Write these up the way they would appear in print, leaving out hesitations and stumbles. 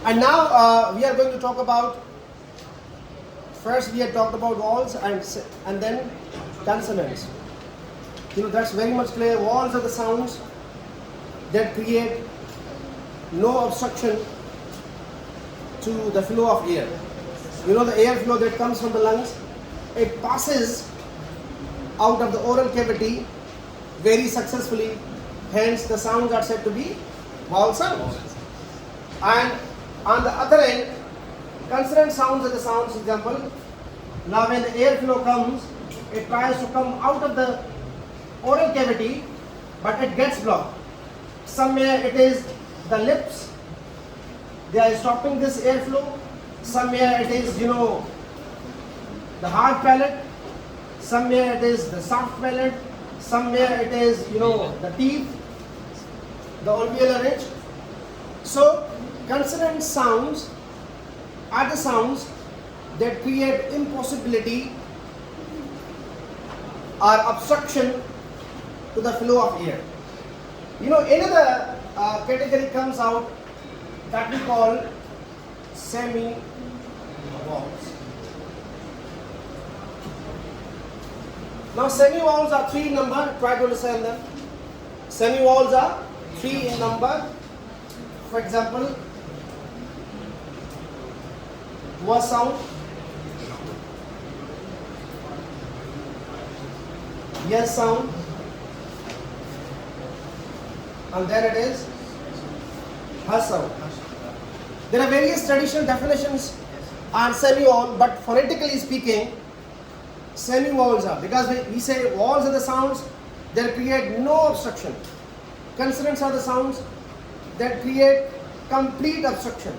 And now we are going to talk about, first we had talked about vowels and then consonants. You know, that's very much clear. Vowels are the sounds that create no obstruction to the flow of air. You know, the airflow that comes from the lungs, it passes out of the oral cavity very successfully. Hence, the sounds are said to be vowel sounds. And on the other end, consonant sounds are the sounds. For example, now when the airflow comes, it tries to come out of the oral cavity, but it gets blocked. Somewhere it is the lips, they are stopping this airflow. Somewhere it is, the hard palate. Somewhere it is the soft palate. Somewhere it is, the teeth, the alveolar ridge. So, consonant sounds are the sounds that create impossibility or obstruction to the flow of air. Another category comes out that we call semi-vowels. Now, semi-vowels are 3 in number. Try to understand them. Semi-vowels are 3 in number. For example, was sound, yes sound, and then it is her sound. There are various traditional definitions on semi-vowel, but phonetically speaking, semi-vowels are, because we say vowels are the sounds that create no obstruction. Consonants are the sounds that create complete obstruction.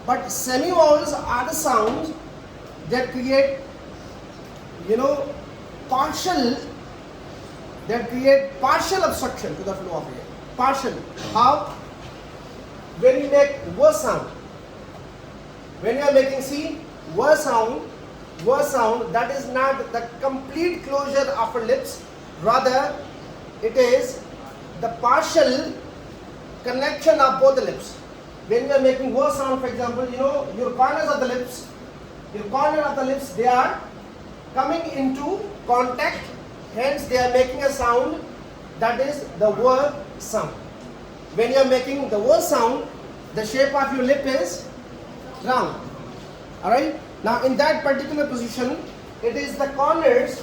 But semi-vowels are the sounds that create, partial obstruction to the flow of air. Partial. How? When you make w sound. When you are making w sound, that is not the complete closure of our lips. Rather, it is the partial connection of both the lips. When you are making w sound, for example, your corners of the lips, they are coming into contact. Hence, they are making a sound that is the w sound. When you are making the w sound, the shape of your lip is round. Alright? Now, in that particular position, it is the corners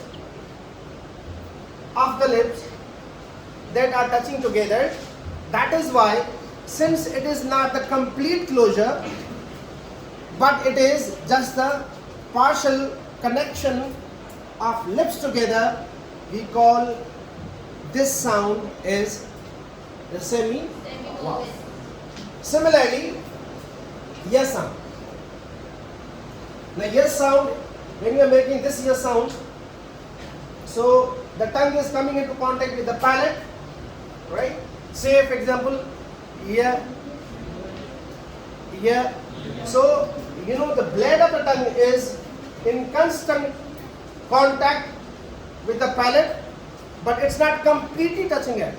of the lips that are touching together. That is why, since it is not the complete closure, but it is just the partial connection of lips together, we call this sound is the semi-vowel. Similarly, yes sound. Now, yes sound, when you are making this yes sound, so the tongue is coming into contact with the palate, right? Say, for example, yeah. So, the blade of the tongue is in constant contact with the palate, but it's not completely touching it.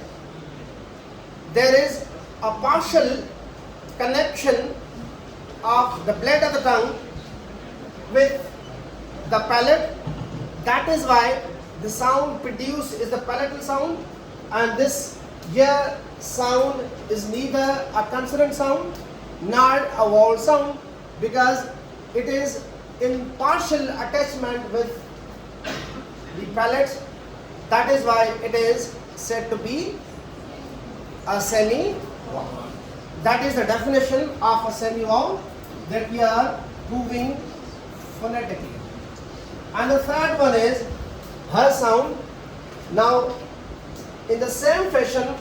There is a partial connection of the blade of the tongue with the palate. That is why the sound produced is the palatal sound, and this yeah sound is neither a consonant sound nor a vowel sound, because it is in partial attachment with the palate. That is why it is said to be a semi-vowel. That is the definition of a semi-vowel that we are proving phonetically. And the third one is her sound. Now, in the same fashion,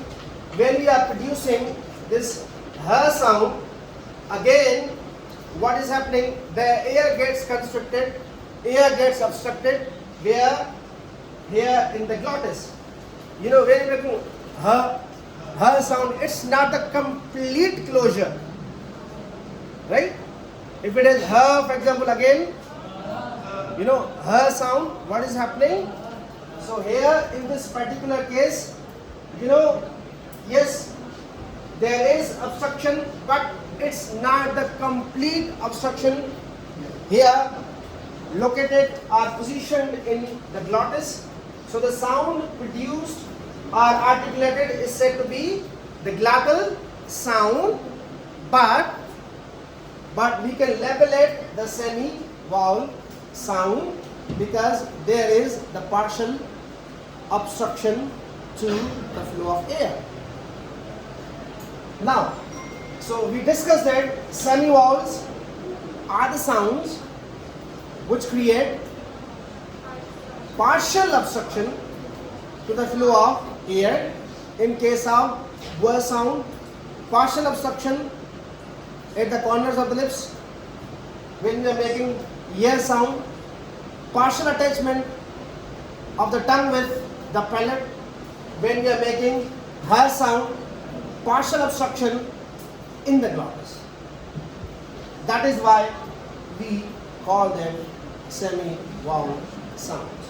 when we are producing this her sound, again, what is happening? The air gets constricted, air gets obstructed. Where? Here in the glottis. When you're making her sound, it's not a complete closure, right? If it is her, for example, again, her sound, what is happening? So here in this particular case, yes, there is obstruction, but it's not the complete obstruction. Here, located or positioned in the glottis. So the sound produced or articulated is said to be the glottal sound, but we can label it the semi-vowel sound because there is the partial obstruction to the flow of air. Now, so we discussed that semi-vowels are the sounds which create partial obstruction to the flow of air. In case of vowel sound, partial obstruction at the corners of the lips when we are making ear sound, partial attachment of the tongue with the palate when we are making her sound, partial obstruction in the glottis. That is why we call them semi-vowel sounds.